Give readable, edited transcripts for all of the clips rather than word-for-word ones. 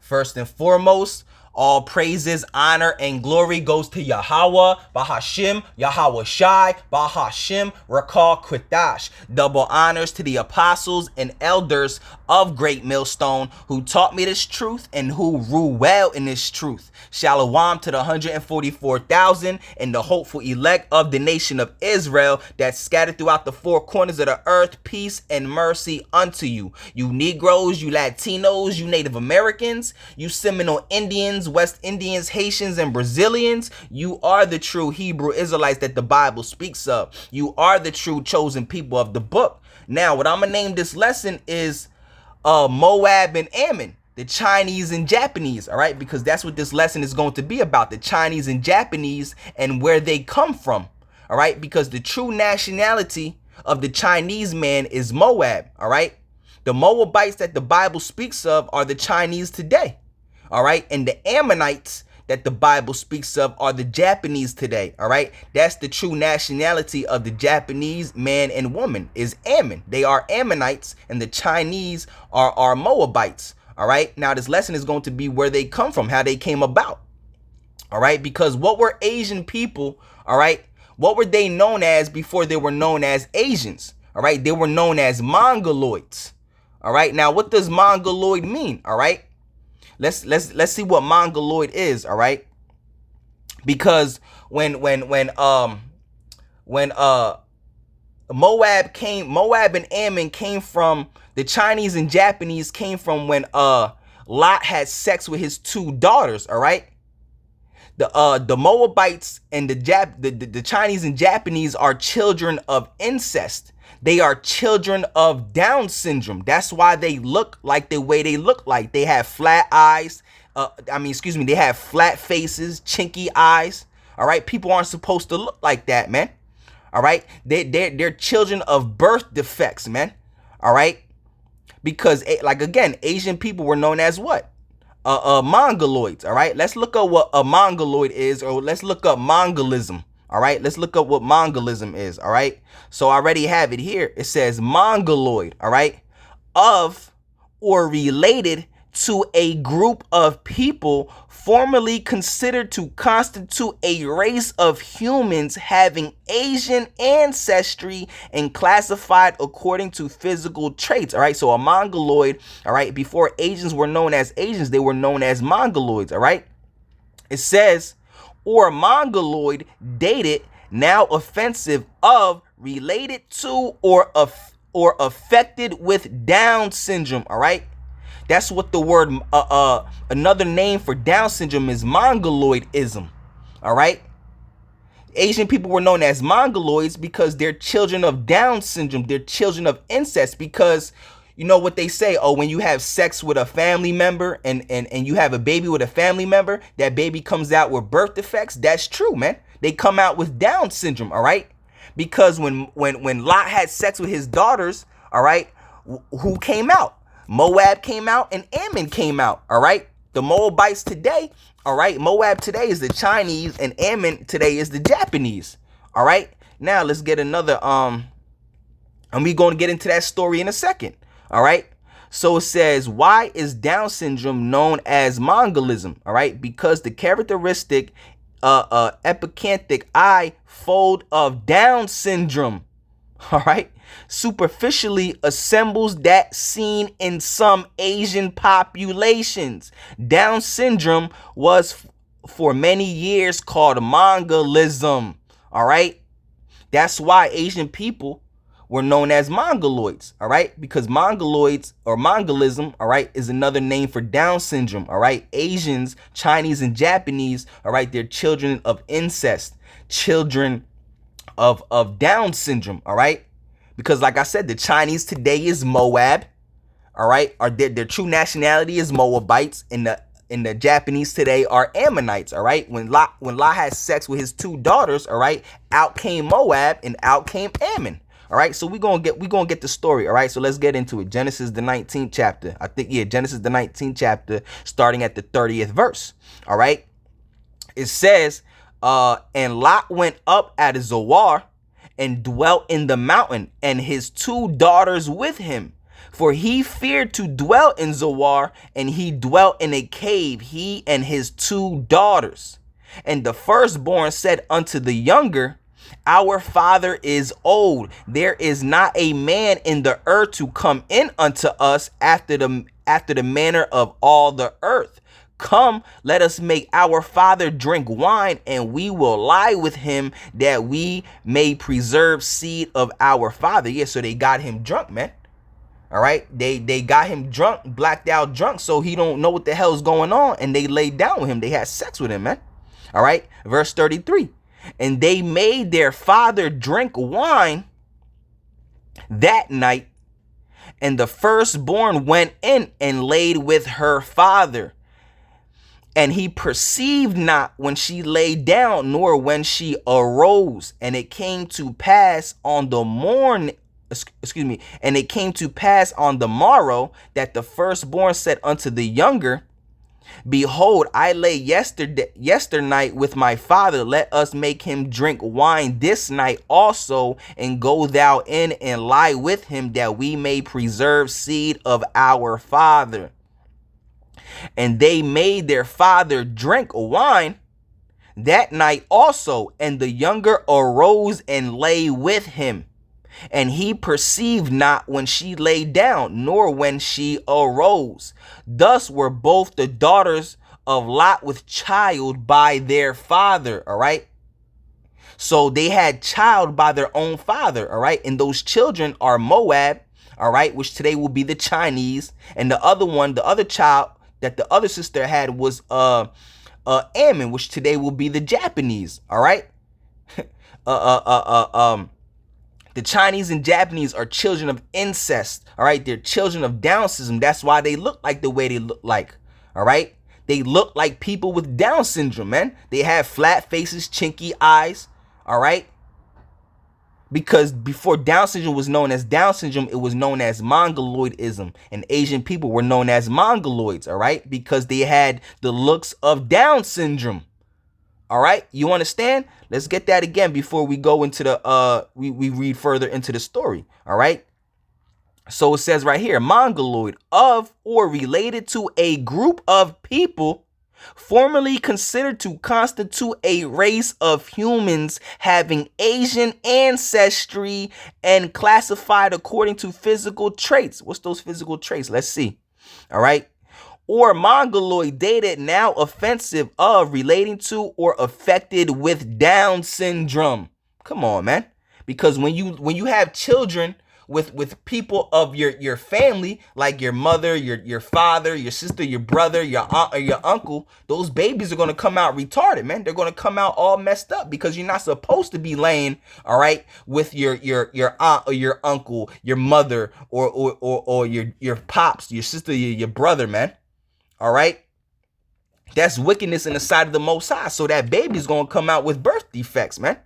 First and foremost, all praises, honor, and glory goes to Yahweh, Bahashim, Yahweh Shai, Bahashim, Rakal Kwitash. Double honors to the apostles and elders of Great Millstone who taught me this truth and who rule well in this truth. Shalom to the 144,000 and the hopeful elect of the nation of Israel that's scattered throughout the four corners of the earth. Peace and mercy unto you. You Negroes, you Latinos, you Native Americans, you Seminole Indians, West Indians, Haitians, and Brazilians, you are the true Hebrew Israelites that the Bible speaks of. You are the true chosen people of the book. Now, what I'm going to name this lesson is Moab and Ammon, the Chinese and Japanese, all right? Because that's what this lesson is going to be about, the Chinese and Japanese and where they come from, all right? Because the true nationality of the Chinese man is Moab, all right? The Moabites that the Bible speaks of are the Chinese today. All right. And the Ammonites that the Bible speaks of are the Japanese today. All right. That's the true nationality of the Japanese man and woman is Ammon. They are Ammonites and the Chinese are Moabites. All right. Now, this lesson is going to be where they come from, how they came about. All right. Because what were Asian people? All right. What were they known as before they were known as Asians? All right. They were known as Mongoloids. All right. Now, what does Mongoloid mean? All right. Let's see what Mongoloid is, all right? Because when Moab and Ammon came from, the Chinese and Japanese came from when Lot had sex with his two daughters, all right? The Moabites and the Chinese and Japanese are children of incest. They are children of Down syndrome. That's why they look like the way they look like. They have flat eyes. They have flat faces, chinky eyes. All right. People aren't supposed to look like that, man. All right. They're children of birth defects, man. All right. Because like, again, Asian people were known as what? Mongoloids. All right. Let's look up what a Mongoloid is, or let's look up Mongolism. All right, let's look up what Mongolism is. All right, so I already have it here. It says Mongoloid, all right, of or related to a group of people formerly considered to constitute a race of humans having Asian ancestry and classified according to physical traits. All right, so a Mongoloid, all right, before Asians were known as Asians, they were known as Mongoloids. All right, it says, or Mongoloid dated, now offensive, of, related to, or affected with Down syndrome. All right, that's what the word another name for Down syndrome is, Mongoloidism. All right, Asian people were known as Mongoloids because they're children of Down syndrome. They're children of incest because, you know what they say, oh, when you have sex with a family member and you have a baby with a family member, that baby comes out with birth defects. That's true, man. They come out with Down syndrome, all right? Because when Lot had sex with his daughters, all right, who came out? Moab came out and Ammon came out, all right? The Moabites today, all right, Moab today is the Chinese and Ammon today is the Japanese, all right? Now let's get another, and we're going to get into that story in a second. All right. So it says, why is Down syndrome known as Mongolism? All right. Because the characteristic epicanthic eye fold of Down syndrome, all right, superficially assembles that seen in some Asian populations. Down syndrome was for many years called Mongolism. All right. That's why Asian people were known as Mongoloids, all right? Because Mongoloids or Mongolism, all right, is another name for Down syndrome, all right? Asians, Chinese, and Japanese, all right, they're children of incest, children of Down syndrome, all right? Because like I said, the Chinese today is Moab, all right? Or their true nationality is Moabites, and the Japanese today are Ammonites, all right? When Lot had sex with his two daughters, all right, out came Moab and out came Ammon. All right, so we're gonna get the story. All right, so let's get into it. Genesis the 19th chapter. Genesis the 19th chapter, starting at the 30th verse. All right, it says, and Lot went up out of Zoar and dwelt in the mountain, and his two daughters with him. For he feared to dwell in Zoar, and he dwelt in a cave, he and his 2 daughters. And the firstborn said unto the younger, Our father is old. There is not a man in the earth to come in unto us after the manner of all the earth. Come, let us make our father drink wine, and we will lie with him, that we may preserve seed of our father. Yeah, so they got him drunk, man. All right, they got him drunk, blacked out drunk, so he don't know what the hell's going on, and they laid down with him. They had sex with him, man. All right, verse 33. And they made their father drink wine that night, and the firstborn went in and laid with her father. And he perceived not when she lay down, nor when she arose. And it came to pass on the and it came to pass on the morrow that the firstborn said unto the younger, Behold, I lay yesternight with my father. Let us make him drink wine this night also, and go thou in and lie with him, that we may preserve seed of our father. And they made their father drink wine that night also, and the younger arose and lay with him. And he perceived not when she lay down, nor when she arose. Thus were both the daughters of Lot with child by their father. All right. So they had child by their own father. All right. And those children are Moab. All right. Which today will be the Chinese. And the other one, the other child that the other sister had was Ammon, which today will be the Japanese. All right. The Chinese and Japanese are children of incest. All right. They're children of Down syndrome. That's why they look like the way they look like. All right. They look like people with Down syndrome, man. They have flat faces, chinky eyes. All right. Because before Down syndrome was known as Down syndrome, it was known as Mongoloidism. And Asian people were known as Mongoloids. All right. Because they had the looks of Down syndrome. All right, you understand? Let's get that again before we go into the we read further into the story. All right. So it says right here, Mongoloid, of or related to a group of people formerly considered to constitute a race of humans having Asian ancestry and classified according to physical traits. What's those physical traits? Let's see. All right. Or Mongoloid, dated, now offensive, of, relating to, or affected with Down syndrome. Come on, man. Because when you have children with people of your family, like your mother, your father, your sister, your brother, your aunt, or your uncle, those babies are going to come out retarded, man. They're going to come out all messed up, because you're not supposed to be laying, all right, with your aunt or your uncle, your mother, or your pops, your sister, your brother, man. All right. That's wickedness in the sight of the Most High. So that baby's going to come out with birth defects, man.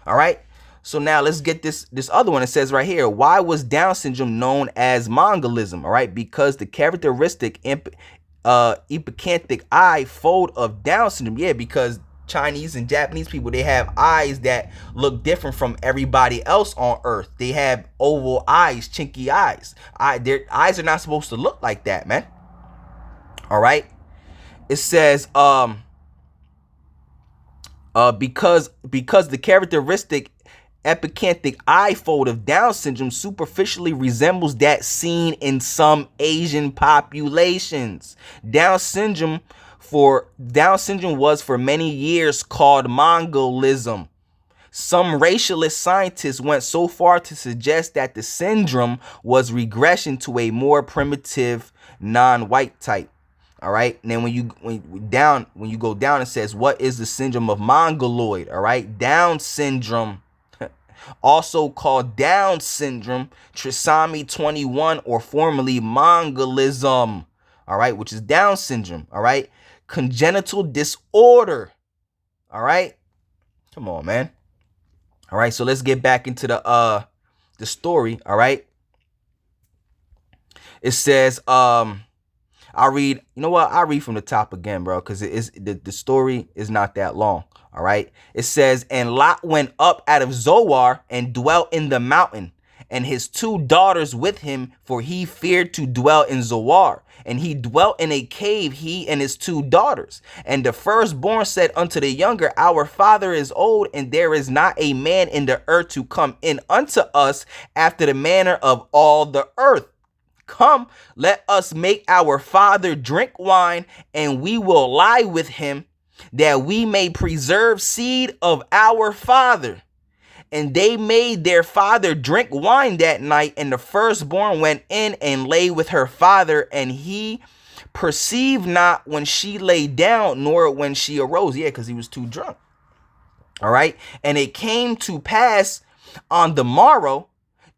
All right. So now let's get this other one. It says right here, why was Down syndrome known as Mongolism? All right. Because the characteristic epicanthic eye fold of Down syndrome. Yeah, because Chinese and Japanese people, they have eyes that look different from everybody else on earth. They have oval eyes, chinky eyes. Their eyes are not supposed to look like that, man. All right. It says because the characteristic epicanthic eye fold of Down syndrome superficially resembles that seen in some Asian populations. Down syndrome was for many years called Mongolism. Some racialist scientists went so far to suggest that the syndrome was regression to a more primitive non-white type. All right. And then when you go down, it says, what is the syndrome of Mongoloid? All right. Down syndrome, also called Down syndrome, trisomy 21, or formerly Mongolism. All right. Which is Down syndrome. All right. Congenital disorder. All right. Come on, man. All right. So let's get back into the story. All right. It says, I'll read, you know what? I'll read from the top again, bro, because the story is not that long. All right. It says, and Lot went up out of Zoar and dwelt in the mountain, and his 2 daughters with him, for he feared to dwell in Zoar. And he dwelt in a cave, he and his 2 daughters. And the firstborn said unto the younger, Our father is old, and there is not a man in the earth to come in unto us after the manner of all the earth. Come, let us make our father drink wine, and we will lie with him, that we may preserve seed of our father. And they made their father drink wine that night, and the firstborn went in and lay with her father, and he perceived not when she lay down, nor when she arose. Yeah, because he was too drunk. All right. And it came to pass on the morrow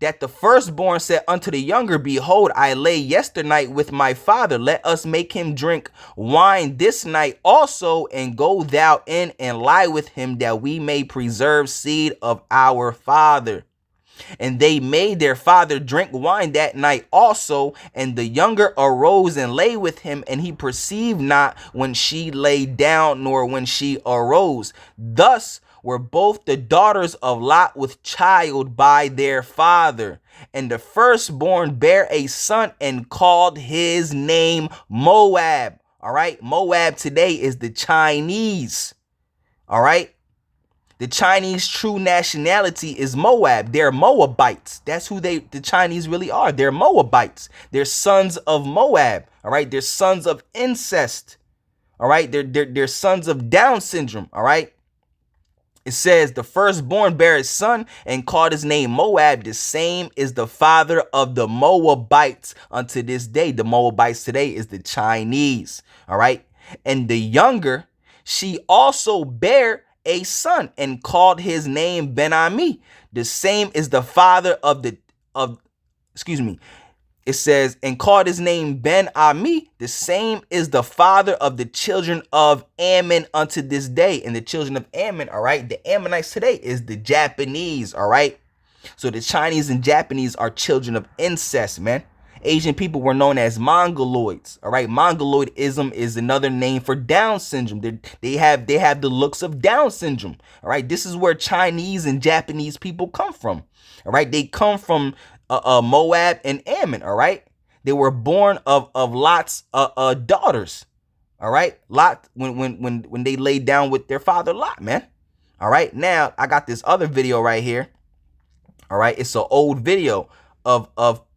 that the firstborn said unto the younger, Behold, I lay yesternight with my father. Let us make him drink wine this night also, and go thou in and lie with him, that we may preserve seed of our father. And they made their father drink wine that night also, and the younger arose and lay with him, and he perceived not when she lay down, nor when she arose. Thus were both the daughters of Lot with child by their father. And the firstborn bare a son, and called his name Moab. All right. Moab today is the Chinese. All right. The Chinese true nationality is Moab. They're Moabites. That's who the Chinese really are. They're Moabites. They're sons of Moab. All right. They're sons of incest. All right. They're sons of Down syndrome. All right. It says the firstborn bare his son, and called his name Moab. The same is the father of the Moabites unto this day. The Moabites today is the Chinese. All right. And the younger, she also bare a son, and called his name Ben-Ami. The same is the father of it says, and called his name Ben-Ami. The same is the father of the children of Ammon unto this day. And the children of Ammon, all right, the Ammonites today is the Japanese, all right. So the Chinese and Japanese are children of incest, man. Asian people were known as Mongoloids, all right. Mongoloidism is another name for Down syndrome. They have the looks of Down syndrome, all right. This is where Chinese and Japanese people come from, all right. They come from Moab and Ammon, all right. They were born of Lot's daughters, all right. Lot when they laid down with their father Lot, man. All right. Now I got this other video right here. All right. It's an old video of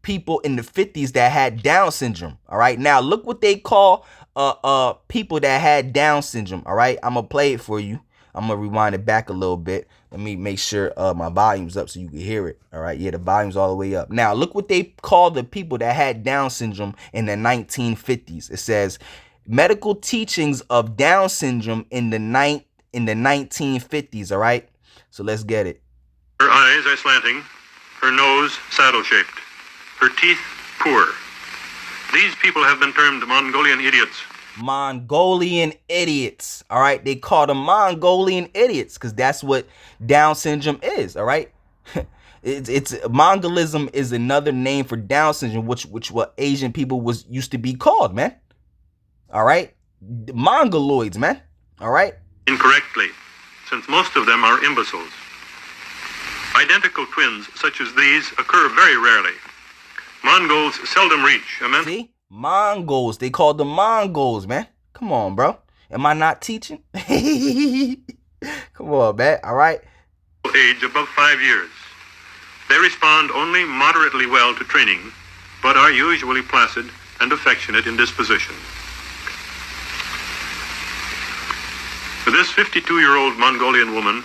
people in the 50s that had Down syndrome. All right. Now look what they call people that had Down syndrome. All right. I'm gonna play it for you. I'm gonna rewind it back a little bit. Let me make sure my volume's up so you can hear it. All right. Yeah, the volume's all the way up. Now look what they call the people that had Down syndrome in the 1950s. It says medical teachings of Down syndrome in the 1950s. All right. So let's get it. Her eyes are slanting, her nose saddle-shaped, her teeth poor. These people have been termed Mongolian idiots. Mongolian idiots. All right. They call them Mongolian idiots because that's what Down syndrome is. All right. it's Mongolism is another name for Down syndrome, which what Asian people used to be called, man. All right. Mongoloids, man. All right. Incorrectly, since most of them are imbeciles. Identical twins such as these occur very rarely. Mongols seldom reach a mental... See? Mongols. They call them Mongols, man. Come on, bro. Am I not teaching? Come on, man. All right. Age above 5 years. They respond only moderately well to training, but are usually placid and affectionate in disposition. This 52-year-old Mongolian woman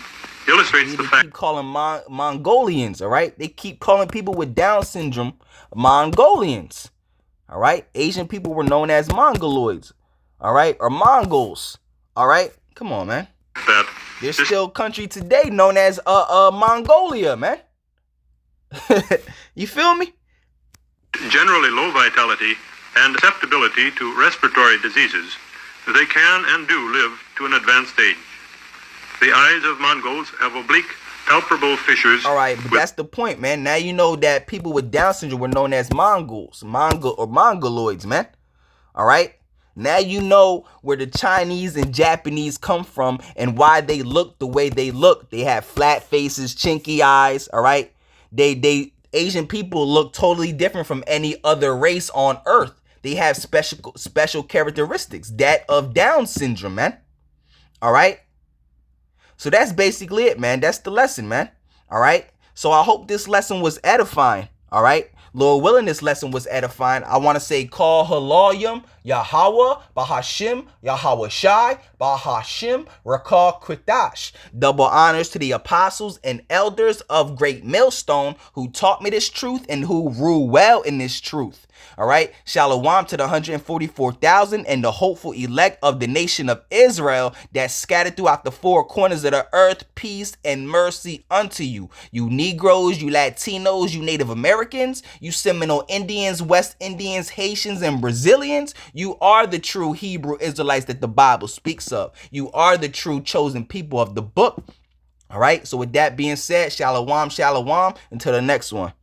illustrates the fact... They keep calling Mongolians, all right? They keep calling people with Down syndrome Mongolians, all right? Asian people were known as Mongoloids, all right? Or Mongols, all right? Come on, man. There's still a country today known as Mongolia, man. You feel me? Generally low vitality and susceptibility to respiratory diseases, they can and do live to an advanced age. The eyes of Mongols have oblique, palpable fissures. All right, but that's the point, man. Now you know that people with Down syndrome were known as Mongols, or Mongoloids, man. All right? Now you know where the Chinese and Japanese come from and why they look the way they look. They have flat faces, chinky eyes, all right? They Asian people look totally different from any other race on earth. They have special characteristics, that of Down syndrome, man. All right. So that's basically it, man. That's the lesson, man. All right. So I hope this lesson was edifying. All right. Lord willing, this lesson was edifying. I want to say, call Halayim, Yahweh, Bahashim, Yahweh Shai, Bahashim, Rakal Kritash. Double honors to the apostles and elders of Great Millstone who taught me this truth and who rule well in this truth. All right. Shalom to the 144,000 and the hopeful elect of the nation of Israel that scattered throughout the four corners of the earth. Peace and mercy unto you. You Negroes, you Latinos, you Native Americans, you Seminole Indians, West Indians, Haitians, and Brazilians. You are the true Hebrew Israelites that the Bible speaks of. You are the true chosen people of the book. All right. So with that being said, shalom, shalom. Until the next one.